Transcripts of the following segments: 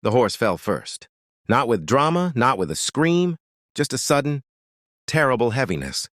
The horse fell first. Not with drama, not with a scream, just a sudden, terrible heaviness,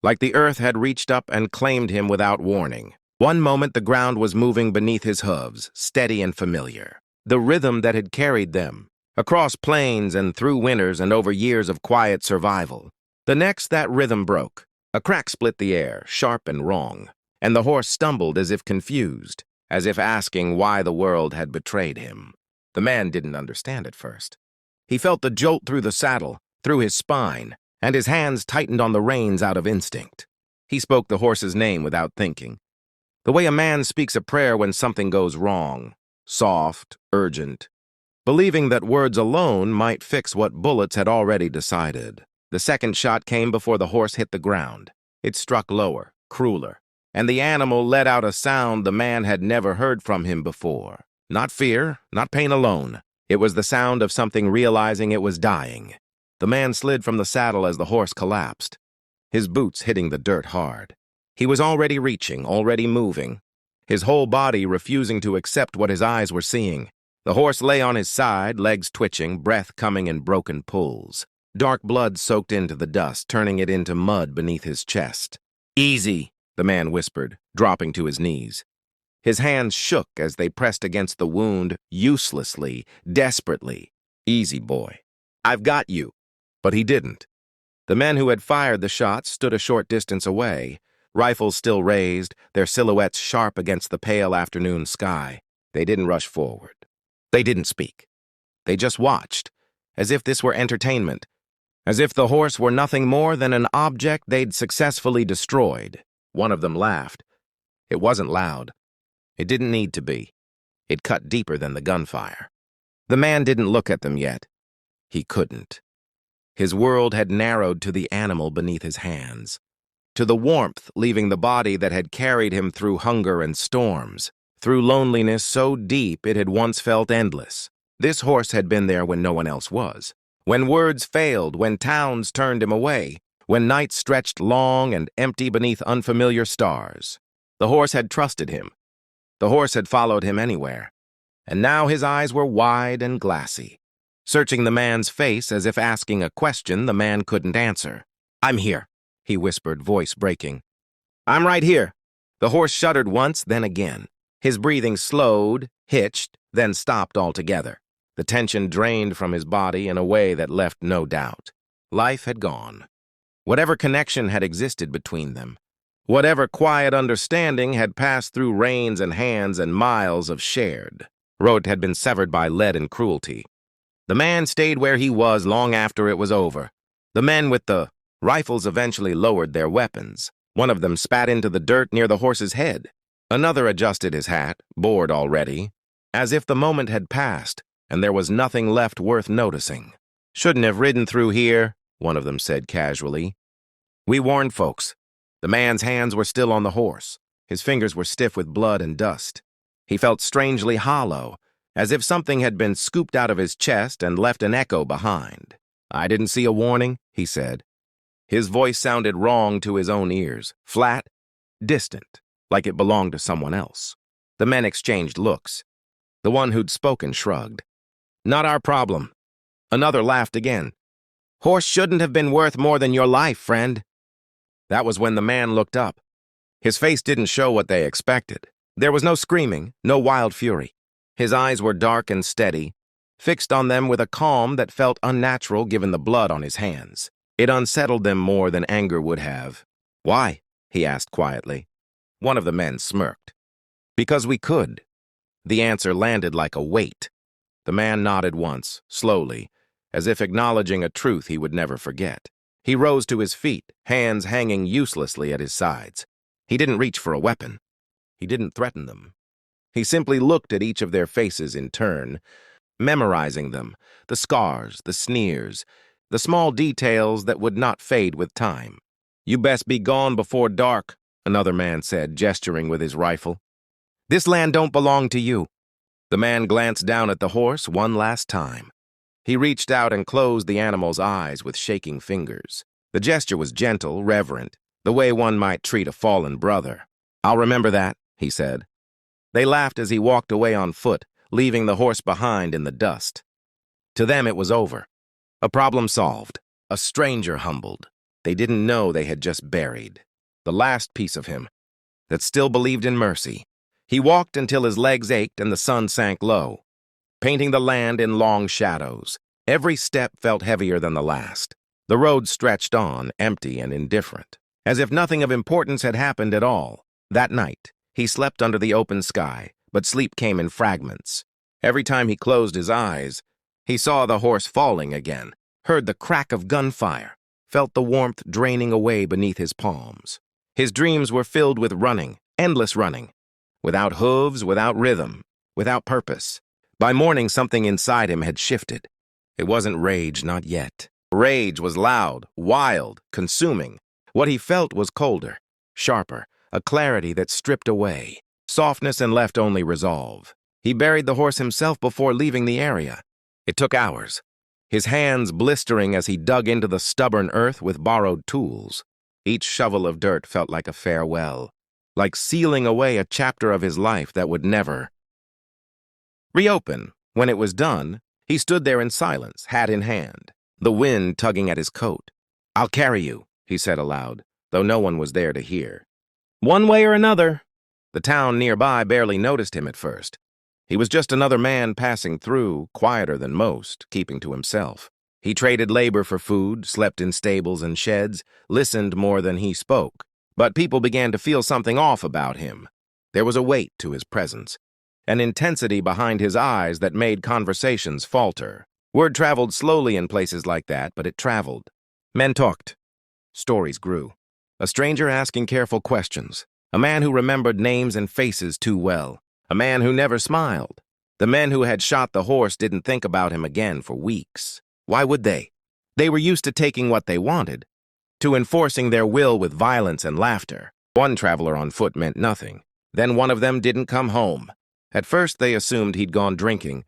like the earth had reached up and claimed him without warning. One moment the ground was moving beneath his hooves, steady and familiar. The rhythm that had carried them, across plains and through winters and over years of quiet survival. The next, that rhythm broke. A crack split the air, sharp and wrong, and the horse stumbled as if confused, as if asking why the world had betrayed him. The man didn't understand at first. He felt the jolt through the saddle, through his spine, and his hands tightened on the reins out of instinct. He spoke the horse's name without thinking, the way a man speaks a prayer when something goes wrong, soft, urgent, believing that words alone might fix what bullets had already decided. The second shot came before the horse hit the ground. It struck lower, crueler, and the animal let out a sound the man had never heard from him before. Not fear, not pain alone. It was the sound of something realizing it was dying. The man slid from the saddle as the horse collapsed, his boots hitting the dirt hard. He was already reaching, already moving, his whole body refusing to accept what his eyes were seeing. The horse lay on his side, legs twitching, breath coming in broken pulls. Dark blood soaked into the dust, turning it into mud beneath his chest. "Easy," the man whispered, dropping to his knees. His hands shook as they pressed against the wound, uselessly, desperately. "Easy, boy. I've got you." But he didn't. The men who had fired the shots stood a short distance away, rifles still raised, their silhouettes sharp against the pale afternoon sky. They didn't rush forward. They didn't speak. They just watched, as if this were entertainment, as if the horse were nothing more than an object they'd successfully destroyed. One of them laughed. It wasn't loud. It didn't need to be. It cut deeper than the gunfire. The man didn't look at them yet. He couldn't. His world had narrowed to the animal beneath his hands, to the warmth leaving the body that had carried him through hunger and storms, through loneliness so deep it had once felt endless. This horse had been there when no one else was. When words failed, when towns turned him away, when nights stretched long and empty beneath unfamiliar stars. The horse had trusted him. The horse had followed him anywhere. And now his eyes were wide and glassy, searching the man's face as if asking a question the man couldn't answer. "I'm here," he whispered, voice breaking. "I'm right here." The horse shuddered once, then again. His breathing slowed, hitched, then stopped altogether. The tension drained from his body in a way that left no doubt. Life had gone. Whatever connection had existed between them, whatever quiet understanding had passed through reins and hands and miles of shared road had been severed by lead and cruelty. The man stayed where he was long after it was over. The men with the rifles eventually lowered their weapons. One of them spat into the dirt near the horse's head. Another adjusted his hat, bored already, as if the moment had passed and there was nothing left worth noticing. "Shouldn't have ridden through here," one of them said casually. "We warned folks." The man's hands were still on the horse. His fingers were stiff with blood and dust. He felt strangely hollow, as if something had been scooped out of his chest and left an echo behind. "I didn't see a warning," he said. His voice sounded wrong to his own ears, flat, distant, like it belonged to someone else. The men exchanged looks. The one who'd spoken shrugged. "Not our problem." Another laughed again. "Horse shouldn't have been worth more than your life, friend." That was when the man looked up. His face didn't show what they expected. There was no screaming, no wild fury. His eyes were dark and steady, fixed on them with a calm that felt unnatural given the blood on his hands. It unsettled them more than anger would have. "Why?" he asked quietly. One of the men smirked. "Because we could." The answer landed like a weight. The man nodded once, slowly, as if acknowledging a truth he would never forget. He rose to his feet, hands hanging uselessly at his sides. He didn't reach for a weapon. He didn't threaten them. He simply looked at each of their faces in turn, memorizing them, the scars, the sneers, the small details that would not fade with time. "You best be gone before dark," another man said, gesturing with his rifle. "This land don't belong to you." The man glanced down at the horse one last time. He reached out and closed the animal's eyes with shaking fingers. The gesture was gentle, reverent, the way one might treat a fallen brother. "I'll remember that," he said. They laughed as he walked away on foot, leaving the horse behind in the dust. To them, it was over. A problem solved. A stranger humbled. They didn't know they had just buried the last piece of him that still believed in mercy. He walked until his legs ached and the sun sank low, painting the land in long shadows. Every step felt heavier than the last. The road stretched on, empty and indifferent, as if nothing of importance had happened at all. That night, he slept under the open sky, but sleep came in fragments. Every time he closed his eyes, he saw the horse falling again, heard the crack of gunfire, felt the warmth draining away beneath his palms. His dreams were filled with running, endless running, without hooves, without rhythm, without purpose. By morning, something inside him had shifted. It wasn't rage, not yet. Rage was loud, wild, consuming. What he felt was colder, sharper, a clarity that stripped away softness and left only resolve. He buried the horse himself before leaving the area. It took hours, his hands blistering as he dug into the stubborn earth with borrowed tools. Each shovel of dirt felt like a farewell, like sealing away a chapter of his life that would never reopen. When it was done, he stood there in silence, hat in hand, the wind tugging at his coat. "I'll carry you," he said aloud, though no one was there to hear. "One way or another." The town nearby barely noticed him at first. He was just another man passing through, quieter than most, keeping to himself. He traded labor for food, slept in stables and sheds, listened more than he spoke. But people began to feel something off about him. There was a weight to his presence, an intensity behind his eyes that made conversations falter. Word traveled slowly in places like that, but it traveled. Men talked. Stories grew. A stranger asking careful questions. A man who remembered names and faces too well. A man who never smiled. The men who had shot the horse didn't think about him again for weeks. Why would they? They were used to taking what they wanted, to enforcing their will with violence and laughter. One traveler on foot meant nothing. Then one of them didn't come home. At first they assumed he'd gone drinking,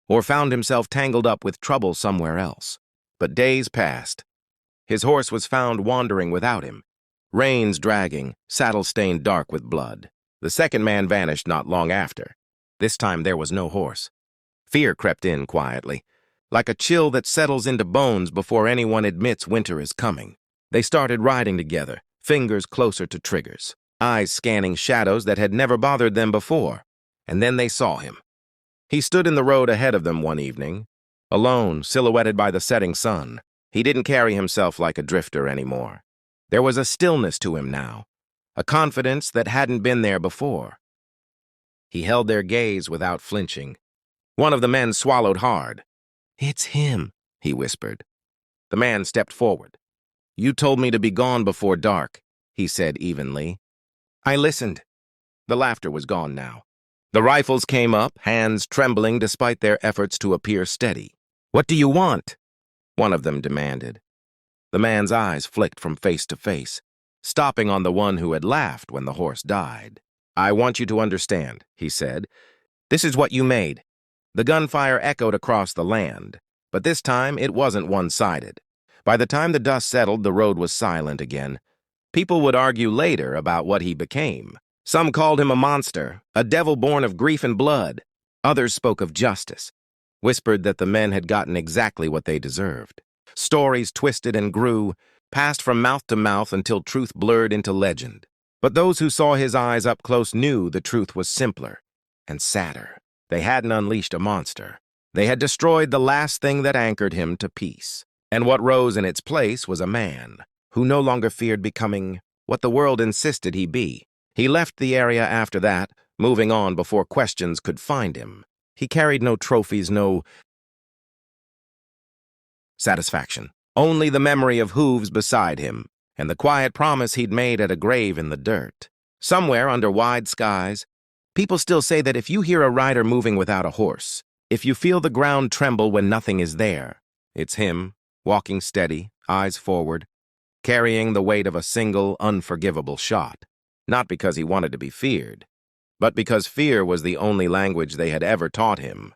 or found himself tangled up with trouble somewhere else. But days passed. His horse was found wandering without him, reins dragging, saddle stained dark with blood. The second man vanished not long after. This time there was no horse. Fear crept in quietly, like a chill that settles into bones before anyone admits winter is coming. They started riding together, fingers closer to triggers, eyes scanning shadows that had never bothered them before. And then they saw him. He stood in the road ahead of them one evening, alone, silhouetted by the setting sun. He didn't carry himself like a drifter anymore. There was a stillness to him now, a confidence that hadn't been there before. He held their gaze without flinching. One of the men swallowed hard. "It's him," he whispered. The man stepped forward. "You told me to be gone before dark," he said evenly. "I listened." The laughter was gone now. The rifles came up, hands trembling despite their efforts to appear steady. "What do you want?" one of them demanded. The man's eyes flicked from face to face, stopping on the one who had laughed when the horse died. "I want you to understand," he said. "This is what you made." The gunfire echoed across the land, but this time it wasn't one-sided. By the time the dust settled, the road was silent again. People would argue later about what he became. Some called him a monster, a devil born of grief and blood. Others spoke of justice, whispered that the men had gotten exactly what they deserved. Stories twisted and grew, passed from mouth to mouth until truth blurred into legend. But those who saw his eyes up close knew the truth was simpler and sadder. They hadn't unleashed a monster. They had destroyed the last thing that anchored him to peace. And what rose in its place was a man who no longer feared becoming what the world insisted he be. He left the area after that, moving on before questions could find him. He carried no trophies, no satisfaction. Only the memory of hooves beside him, and the quiet promise he'd made at a grave in the dirt. Somewhere under wide skies, people still say that if you hear a rider moving without a horse, if you feel the ground tremble when nothing is there, it's him, walking steady, eyes forward, carrying the weight of a single, unforgivable shot. Not because he wanted to be feared, but because fear was the only language they had ever taught him.